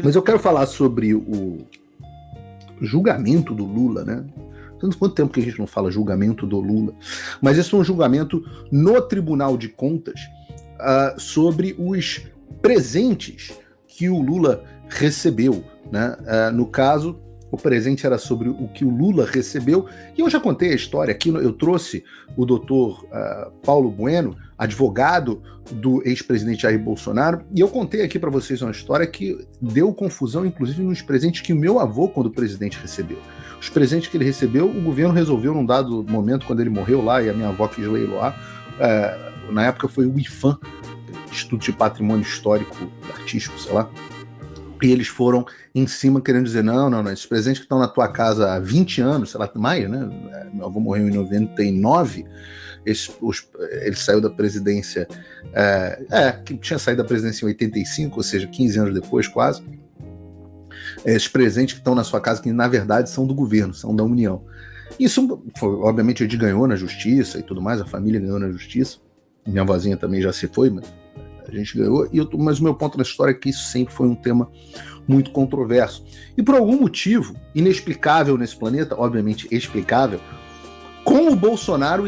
Mas eu quero falar sobre o julgamento do Lula, né? Quanto tempo que a gente não fala julgamento do Lula? Mas esse foi um julgamento no Tribunal de Contas sobre os presentes que o Lula recebeu, né? No caso, o presente era sobre o que o Lula recebeu, e eu já contei a história aqui, eu trouxe o doutor Paulo Bueno, advogado do ex-presidente Jair Bolsonaro, e eu contei aqui para vocês uma história que deu confusão, inclusive nos presentes que o meu avô, quando o presidente, recebeu. Os presentes que ele recebeu, o governo resolveu num dado momento, quando ele morreu lá, e a minha avó quis leiloar, na época foi o IFAM, Instituto de Patrimônio Histórico Artístico, sei lá, e eles foram em cima querendo dizer, não, esses presentes que estão na tua casa há 20 anos, sei lá, mais, né? Meu avô morreu em 99, ele saiu da presidência, que tinha saído da presidência em 85, ou seja, 15 anos depois, quase. Esses presentes que estão na sua casa, que na verdade são do governo, são da União. Isso, obviamente, a gente ganhou na justiça e tudo mais, a família ganhou na justiça, minha vozinha também já se foi, mas a gente ganhou, mas o meu ponto na história é que isso sempre foi um tema muito controverso. E por algum motivo inexplicável nesse planeta, obviamente explicável, com o Bolsonaro,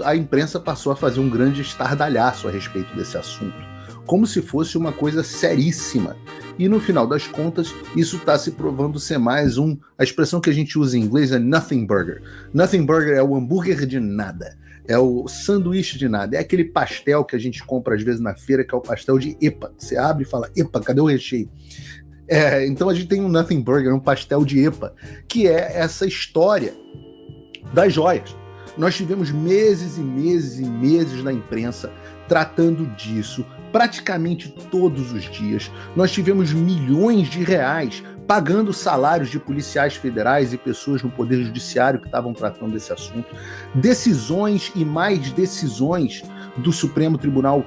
a imprensa passou a fazer um grande estardalhaço a respeito desse assunto, como se fosse uma coisa seríssima. E no final das contas, isso está se provando ser mais a expressão que a gente usa em inglês é nothing burger. Nothing burger é o hambúrguer de nada. É o sanduíche de nada. É aquele pastel que a gente compra às vezes na feira, que é o pastel de epa. Você abre e fala, epa, cadê o recheio? Então a gente tem um nothing burger, um pastel de epa, que é essa história das joias. Nós tivemos meses e meses e meses na imprensa tratando disso, praticamente todos os dias. Nós tivemos milhões de reais pagando salários de policiais federais e pessoas no Poder Judiciário que estavam tratando desse assunto. Decisões e mais decisões do Supremo Tribunal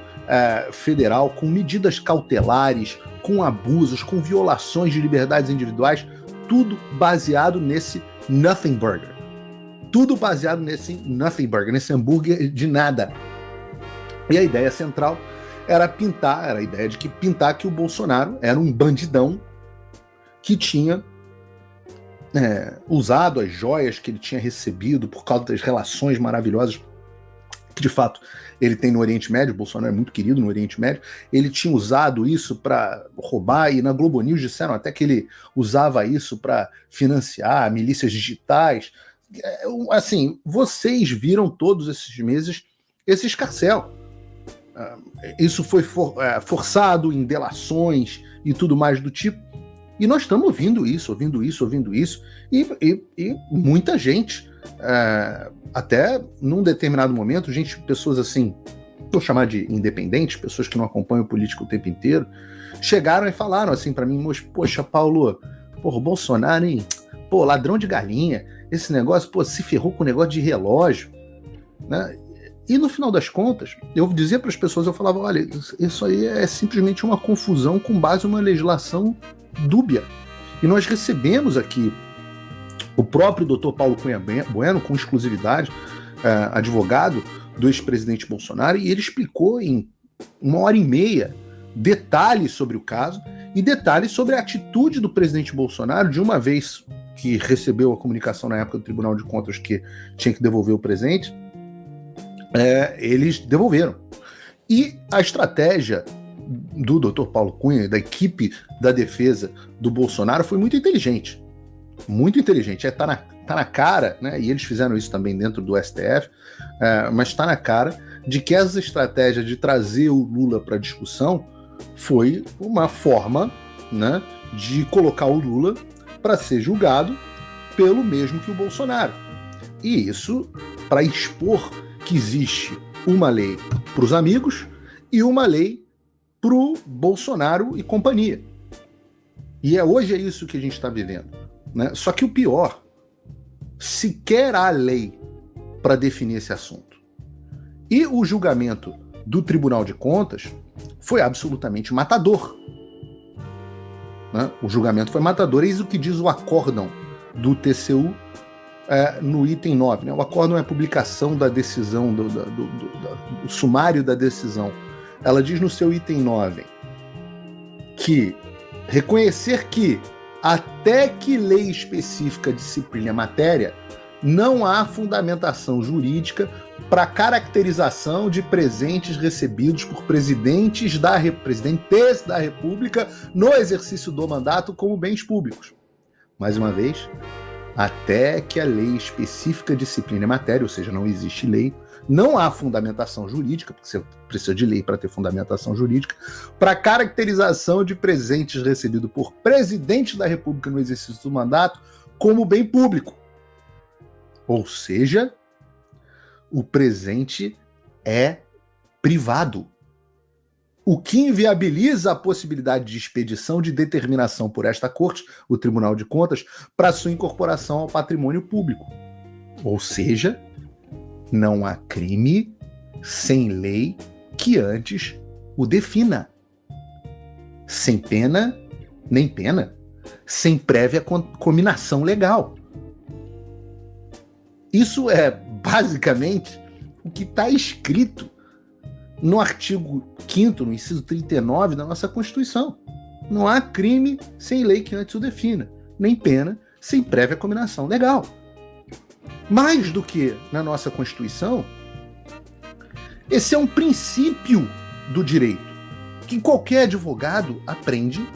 Federal com medidas cautelares, com abusos, com violações de liberdades individuais, tudo baseado nesse nothing burger. Tudo baseado nesse nothing burger, nesse hambúrguer de nada. E a ideia central era a ideia de pintar que o Bolsonaro era um bandidão que tinha usado as joias que ele tinha recebido por causa das relações maravilhosas que, de fato, ele tem no Oriente Médio. O Bolsonaro é muito querido no Oriente Médio. Ele tinha usado isso para roubar, e na Globo News disseram até que ele usava isso para financiar milícias digitais. Assim, vocês viram todos esses meses esse escarcéu. Isso foi forçado em delações e tudo mais do tipo. E nós estamos ouvindo isso, e muita gente, até num determinado momento, pessoas assim, vou chamar de independentes, pessoas que não acompanham o político o tempo inteiro, chegaram e falaram assim para mim, poxa, Paulo, o Bolsonaro, hein? Ladrão de galinha, esse negócio, se ferrou com o negócio de relógio, né? E no final das contas, eu dizia para as pessoas, eu falava, olha, isso aí é simplesmente uma confusão com base em uma legislação dúbia. E nós recebemos aqui o próprio Dr. Paulo Cunha Bueno, com exclusividade, advogado do ex-presidente Bolsonaro, e ele explicou em 1h30 detalhes sobre o caso e detalhes sobre a atitude do presidente Bolsonaro, de uma vez que recebeu a comunicação na época do Tribunal de Contas que tinha que devolver o presente, eles devolveram. E a estratégia do Dr. Paulo Cunha, da equipe da defesa do Bolsonaro, foi muito inteligente. Muito inteligente. Tá na cara, né? E eles fizeram isso também dentro do STF, mas está na cara de que essa estratégia de trazer o Lula para discussão foi uma forma, né, de colocar o Lula para ser julgado pelo mesmo que o Bolsonaro. E isso para expor que existe uma lei para os amigos e uma lei para o Bolsonaro e companhia. E hoje é isso que a gente está vivendo, né? Só que o pior, sequer há lei para definir esse assunto. E o julgamento do Tribunal de Contas foi absolutamente matador. Né? O julgamento foi matador. Eis o que diz o acórdão do TCU no item 9. Né? O acórdão é a publicação da decisão, do sumário da decisão. Ela diz no seu item 9 que reconhecer que, até que lei específica discipline a matéria, não há fundamentação jurídica para caracterização de presentes recebidos por presidentes da República no exercício do mandato como bens públicos. Mais uma vez, até que a lei específica discipline a matéria, ou seja, não existe lei, não há fundamentação jurídica, porque você precisa de lei para ter fundamentação jurídica, para caracterização de presentes recebidos por presidente da República no exercício do mandato como bem público. Ou seja, o presente é privado, o que inviabiliza a possibilidade de expedição de determinação por esta Corte, o Tribunal de Contas, para sua incorporação ao patrimônio público. Ou seja, não há crime sem lei que antes o defina. Sem pena, nem pena. Sem prévia cominação legal. Isso é basicamente o que está escrito no artigo 5º, no inciso 39 da nossa Constituição. Não há crime sem lei que antes o defina, nem pena sem prévia cominação legal. Mais do que na nossa Constituição, esse é um princípio do direito que qualquer advogado aprende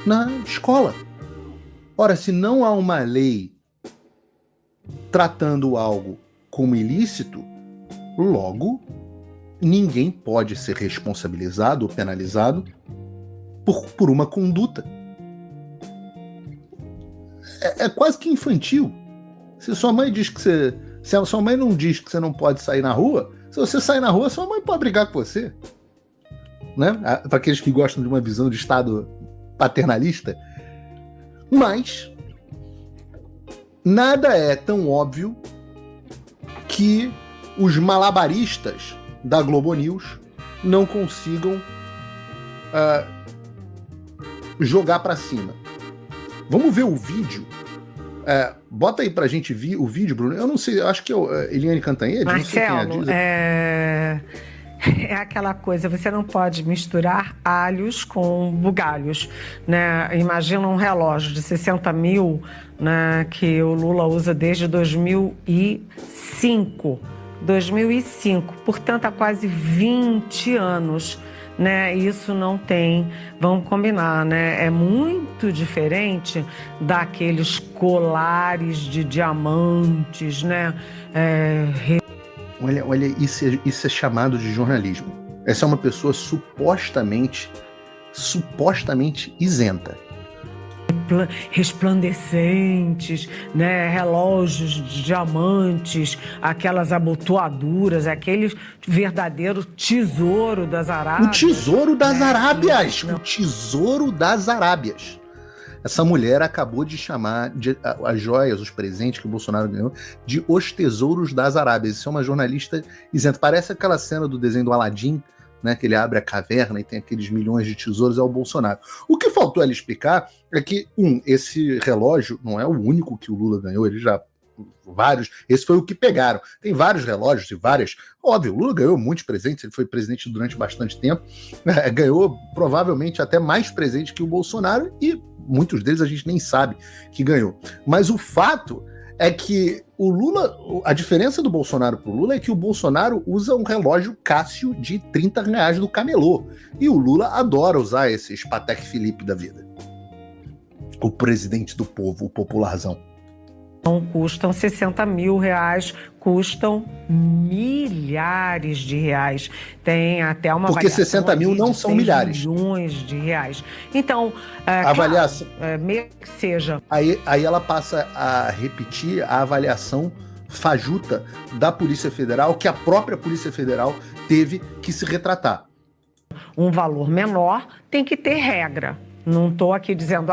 na escola. Ora, se não há uma lei tratando algo como ilícito, logo, ninguém pode ser responsabilizado ou penalizado por uma conduta. É quase que infantil. Se sua mãe diz que se a sua mãe não diz que você não pode sair na rua, se você sair na rua, sua mãe pode brigar com você. Né? Para aqueles que gostam de uma visão de Estado paternalista. Mas nada é tão óbvio que os malabaristas da Globo News não consigam jogar para cima. Vamos ver o vídeo. Bota aí pra gente ver o vídeo, Bruno. Eu não sei, eu acho que é Eliane Cantanhede. Marcelo, é aquela coisa, você não pode misturar alhos com bugalhos, né? Imagina um relógio de 60 mil, né, que o Lula usa desde 2005, portanto há quase 20 anos, né? Isso não tem, vamos combinar, né? É muito diferente daqueles colares de diamantes, né? Olha, isso é chamado de jornalismo. Essa é uma pessoa supostamente isenta. Resplandecentes, né? Relógios de diamantes, aquelas abotoaduras, aquele verdadeiro tesouro das Arábias. O tesouro das Arábias! O tesouro das Arábias. Essa mulher acabou de chamar as joias, os presentes que o Bolsonaro ganhou, de os tesouros das Arábias. Isso é uma jornalista isenta. Parece aquela cena do desenho do Aladim, né, que ele abre a caverna e tem aqueles milhões de tesouros, é o Bolsonaro. O que faltou ela explicar é que, esse relógio não é o único que o Lula ganhou, ele já... vários, esse foi o que pegaram. Tem vários relógios e várias... Óbvio, o Lula ganhou muitos presentes, ele foi presidente durante bastante tempo, ganhou provavelmente até mais presentes que o Bolsonaro e muitos deles a gente nem sabe que ganhou. Mas o fato é que o Lula, a diferença do Bolsonaro pro Lula é que o Bolsonaro usa um relógio Cássio de R$30 do camelô. E o Lula adora usar esses Patek Philippe da vida. O presidente do povo, o popularzão. Não custam 60 mil reais, custam milhares de reais. Tem até uma porque 60 mil não são milhares. Milhões de reais. Então, avaliação. Claro, mesmo que seja. Aí ela passa a repetir a avaliação fajuta da Polícia Federal, que a própria Polícia Federal teve que se retratar. Um valor menor tem que ter regra. Não estou aqui dizendo,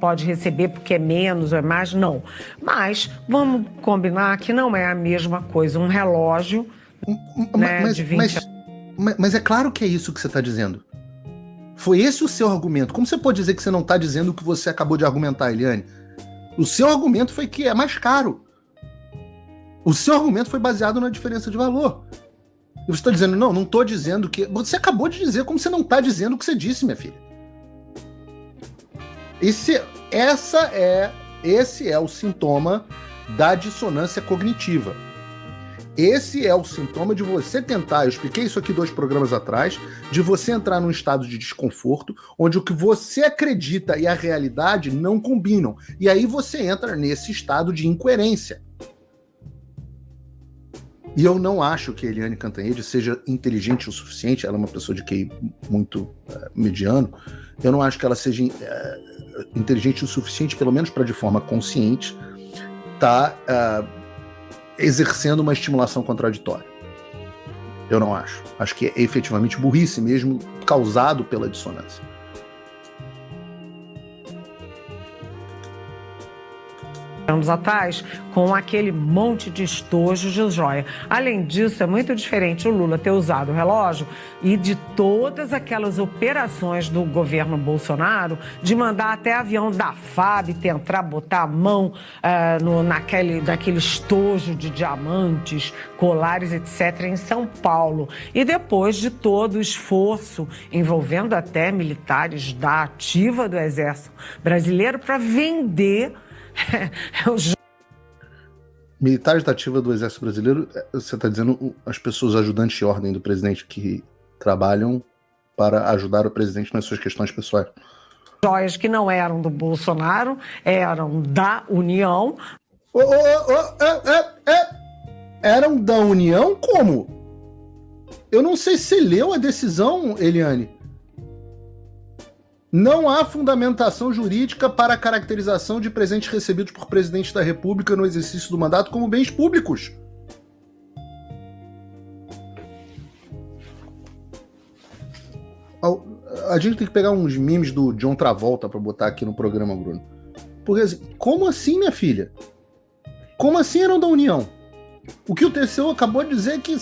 pode receber porque é menos ou é mais, não. Mas vamos combinar que não é a mesma coisa. Um relógio, né, de 20 anos. Mas é claro que é isso que você está dizendo. Foi esse o seu argumento. Como você pode dizer que você não está dizendo o que você acabou de argumentar, Eliane? O seu argumento foi que é mais caro. O seu argumento foi baseado na diferença de valor. E você está dizendo, não estou dizendo que... Você acabou de dizer como você não está dizendo o que você disse, minha filha. Esse é o sintoma da dissonância cognitiva. Esse é o sintoma de você tentar, eu expliquei isso aqui 2 programas atrás, de você entrar num estado de desconforto, onde o que você acredita e a realidade não combinam. E aí você entra nesse estado de incoerência. E eu não acho que a Eliane Cantanhede seja inteligente o suficiente, ela é uma pessoa de QI muito mediano, eu não acho que ela seja inteligente o suficiente, pelo menos para de forma consciente, exercendo uma estimulação contraditória. Eu não acho. Acho que é efetivamente burrice mesmo, causado pela dissonância. Anos atrás, com aquele monte de estojos de joia. Além disso, é muito diferente o Lula ter usado o relógio e de todas aquelas operações do governo Bolsonaro de mandar até avião da FAB tentar botar a mão naquele estojo de diamantes, colares, etc., em São Paulo. E depois de todo o esforço envolvendo até militares da ativa do Exército Brasileiro para vender militares da ativa do Exército Brasileiro, você está dizendo as pessoas ajudantes de ordem do presidente que trabalham para ajudar o presidente nas suas questões pessoais. Joias que não eram do Bolsonaro, eram da União. Eram da União? Como? Eu não sei se você leu a decisão, Eliane. Não há fundamentação jurídica para a caracterização de presentes recebidos por presidente da República no exercício do mandato como bens públicos. A gente tem que pegar uns memes do John Travolta para botar aqui no programa, Bruno. Porque assim, como assim, minha filha? Como assim eram da União? O que o TCU acabou de dizer é que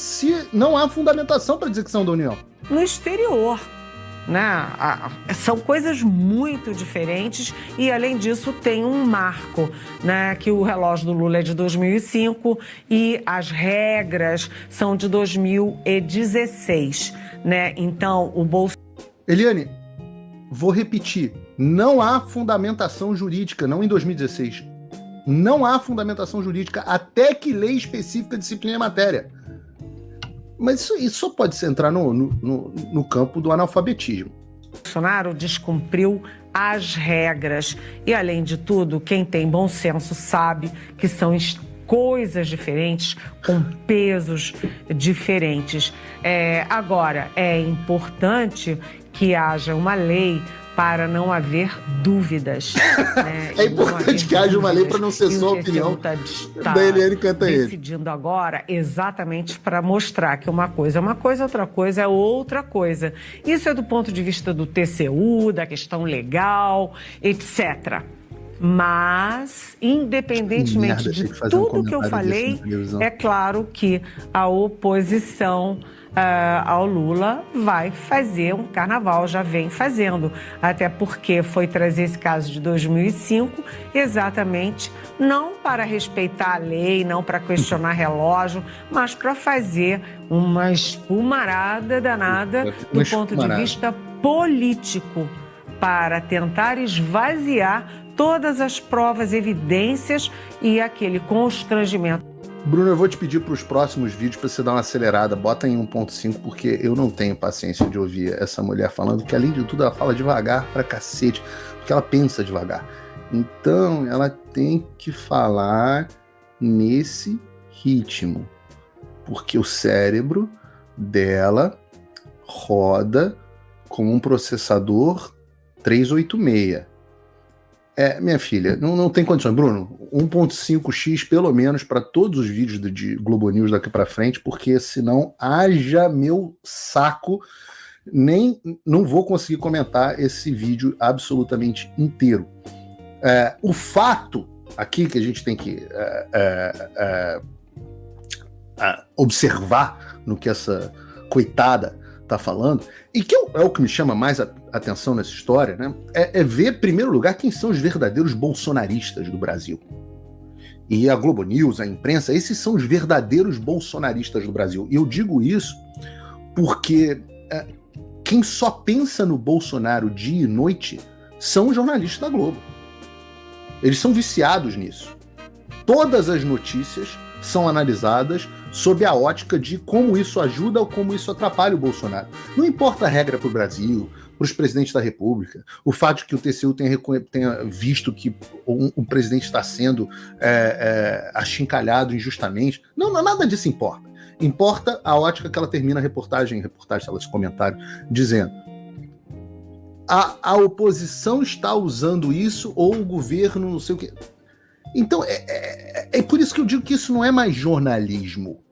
não há fundamentação para dizer que são da União. No exterior. Né? São coisas muito diferentes e, além disso, tem um marco, né? Que o relógio do Lula é de 2005 e as regras são de 2016. Né? Então, o Bolsonaro... Eliane, vou repetir. Não há fundamentação jurídica, não em 2016. Não há fundamentação jurídica até que lei específica discipline a matéria. Mas isso só pode se entrar no campo do analfabetismo. Bolsonaro descumpriu as regras e, além de tudo, quem tem bom senso sabe que são coisas diferentes, com pesos diferentes. Agora, é importante que haja uma lei para não haver dúvidas. Né? É importante que haja uma lei para não ser só a opinião da Eliane Cantanhede. Decidindo agora exatamente para mostrar que uma coisa é uma coisa, outra coisa é outra coisa. Isso é do ponto de vista do TCU, da questão legal, etc. Mas, independentemente de tudo que eu falei, é claro que a oposição ao Lula vai fazer um carnaval, já vem fazendo, até porque foi trazer esse caso de 2005 exatamente não para respeitar a lei, não para questionar relógio, mas para fazer uma espumarada danada do ponto de vista político, para tentar esvaziar todas as provas, evidências e aquele constrangimento. Bruno, eu vou te pedir para os próximos vídeos para você dar uma acelerada, bota em 1.5, porque eu não tenho paciência de ouvir essa mulher falando, que além de tudo ela fala devagar pra cacete, porque ela pensa devagar. Então ela tem que falar nesse ritmo, porque o cérebro dela roda com um processador 386. Minha filha, não tem condições. Bruno, 1.5x pelo menos para todos os vídeos de Globo News daqui para frente, porque senão haja meu saco, não vou conseguir comentar esse vídeo absolutamente inteiro. O fato aqui que a gente tem que observar no que essa coitada está falando, e que é o que me chama mais atenção nessa história, né? É ver, em primeiro lugar, quem são os verdadeiros bolsonaristas do Brasil. E a Globo News, a imprensa, esses são os verdadeiros bolsonaristas do Brasil. E eu digo isso porque quem só pensa no Bolsonaro dia e noite são os jornalistas da Globo. Eles são viciados nisso. Todas as notícias são analisadas sob a ótica de como isso ajuda ou como isso atrapalha o Bolsonaro. Não importa a regra para o Brasil, para os presidentes da República, o fato de que o TCU tenha visto que um presidente está sendo achincalhado injustamente. Não, nada disso importa. Importa a ótica que ela termina a reportagem, esse comentário, dizendo: a oposição está usando isso, ou o governo, não sei o quê. Então, é por isso que eu digo que isso não é mais jornalismo.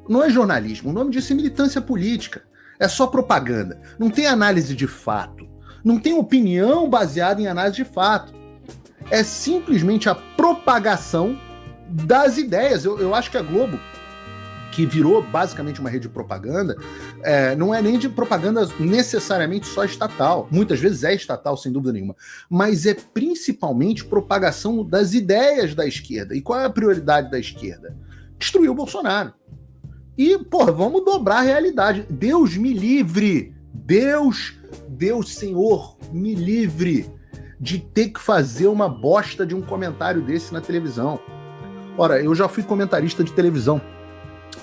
Não é jornalismo. O nome disso é militância política. É só propaganda. Não tem análise de fato. Não tem opinião baseada em análise de fato. É simplesmente a propagação das ideias. Eu acho que a Globo, que virou basicamente uma rede de propaganda, não é nem de propaganda necessariamente só estatal. Muitas vezes é estatal, sem dúvida nenhuma. Mas é principalmente propagação das ideias da esquerda. E qual é a prioridade da esquerda? Destruir o Bolsonaro. E, vamos dobrar a realidade. Deus me livre. Deus, Senhor, me livre de ter que fazer uma bosta de um comentário desse na televisão. Ora, eu já fui comentarista de televisão.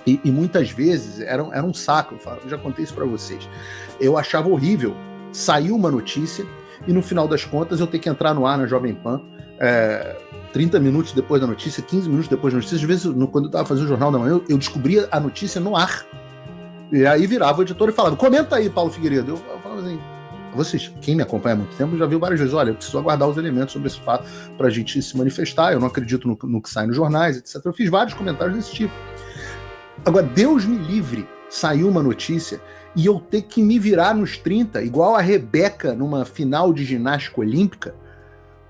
E muitas vezes era um saco. Eu já contei isso para vocês. Eu achava horrível. Saiu uma notícia e no final das contas eu ter que entrar no ar na Jovem Pan 30 minutos depois da notícia, 15 minutos depois da notícia. Às vezes, quando eu estava fazendo o Jornal da Manhã, eu descobria a notícia no ar. E aí virava o editor e falava: comenta aí, Paulo Figueiredo. Eu falava assim: vocês, quem me acompanha há muito tempo, já viu várias vezes: olha, eu preciso aguardar os elementos sobre esse fato para a gente se manifestar, eu não acredito no que sai nos jornais, etc. Eu fiz vários comentários desse tipo. Agora, Deus me livre, saiu uma notícia e eu ter que me virar nos 30, igual a Rebeca numa final de ginástica olímpica,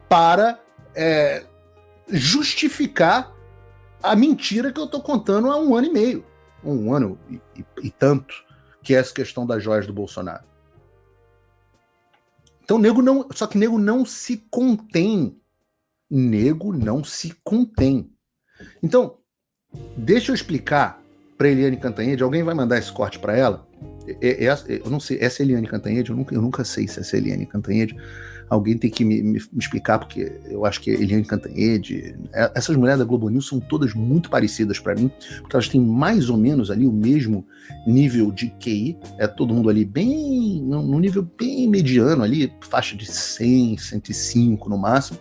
para justificar a mentira que eu estou contando há 1 ano e meio, 1 ano e tanto, que é essa questão das joias do Bolsonaro. Então, nego não se contém. Nego não se contém. Então, deixa eu explicar para Eliane Cantanhede. Alguém vai mandar esse corte para ela? Eu não sei, essa é Eliane Cantanhede? Eu nunca sei se essa é Eliane Cantanhede. Alguém tem que me explicar, porque eu acho que Eliane Cantanhede, essas mulheres da Globo News são todas muito parecidas para mim, porque elas têm mais ou menos ali o mesmo nível de QI, todo mundo ali bem, num nível bem mediano ali, faixa de 100, 105 no máximo,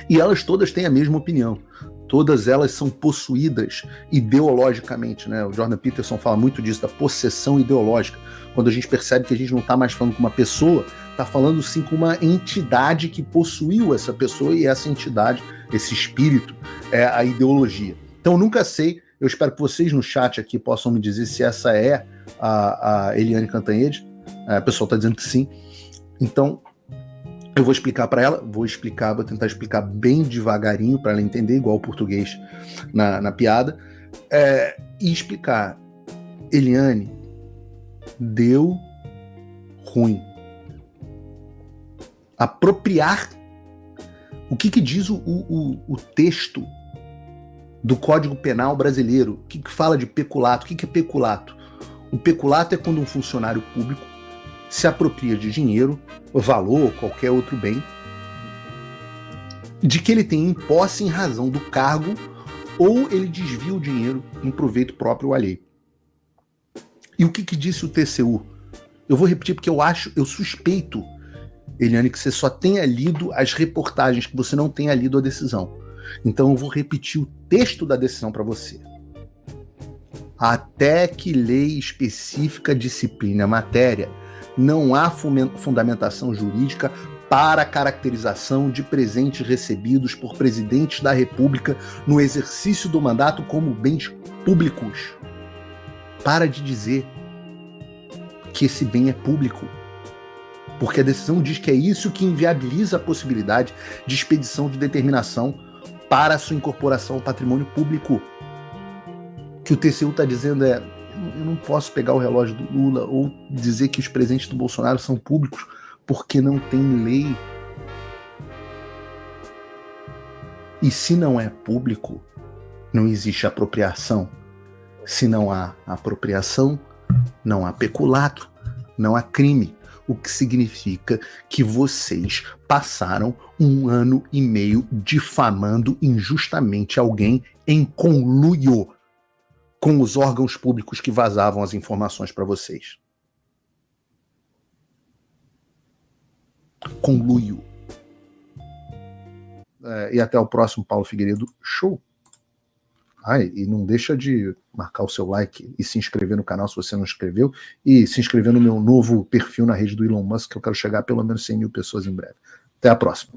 e elas todas têm a mesma opinião. Todas elas são possuídas ideologicamente, né? O Jordan Peterson fala muito disso, da possessão ideológica. Quando a gente percebe que a gente não está mais falando com uma pessoa, está falando sim com uma entidade que possuiu essa pessoa, e essa entidade, esse espírito, é a ideologia. Então, eu nunca sei, eu espero que vocês no chat aqui possam me dizer se essa é a Eliane Cantanhede. O pessoal está dizendo que sim. Então, eu vou explicar para ela, vou tentar explicar bem devagarinho para ela entender, igual o português na piada, e explicar: Eliane, deu ruim. Apropriar. O que diz o texto do Código Penal brasileiro? O que fala de peculato? O que é peculato? O peculato é quando um funcionário público se apropria de dinheiro, valor ou qualquer outro bem, de que ele tem em posse em razão do cargo, ou ele desvia o dinheiro em proveito próprio ou alheio. E o que disse o TCU? Eu vou repetir porque eu suspeito, Eliane, que você só tenha lido as reportagens, que você não tenha lido a decisão. Então eu vou repetir o texto da decisão para você. Até que lei específica discipline a matéria, não há fundamentação jurídica para a caracterização de presentes recebidos por presidentes da República no exercício do mandato como bens públicos. Para de dizer que esse bem é público, porque a decisão diz que é isso que inviabiliza a possibilidade de expedição de determinação para a sua incorporação ao patrimônio público. O que o TCU está dizendo é: eu não posso pegar o relógio do Lula ou dizer que os presentes do Bolsonaro são públicos, porque não tem lei. E se não é público, não existe apropriação. Se não há apropriação, não há peculato, não há crime. o que significa que vocês passaram 1 ano e meio difamando injustamente alguém em conluio com os órgãos públicos que vazavam as informações para vocês. Conluio. E até o próximo, Paulo Figueiredo. Show! E não deixa de marcar o seu like e se inscrever no canal se você não inscreveu, e se inscrever no meu novo perfil na rede do Elon Musk, que eu quero chegar a pelo menos 100 mil pessoas em breve. Até a próxima.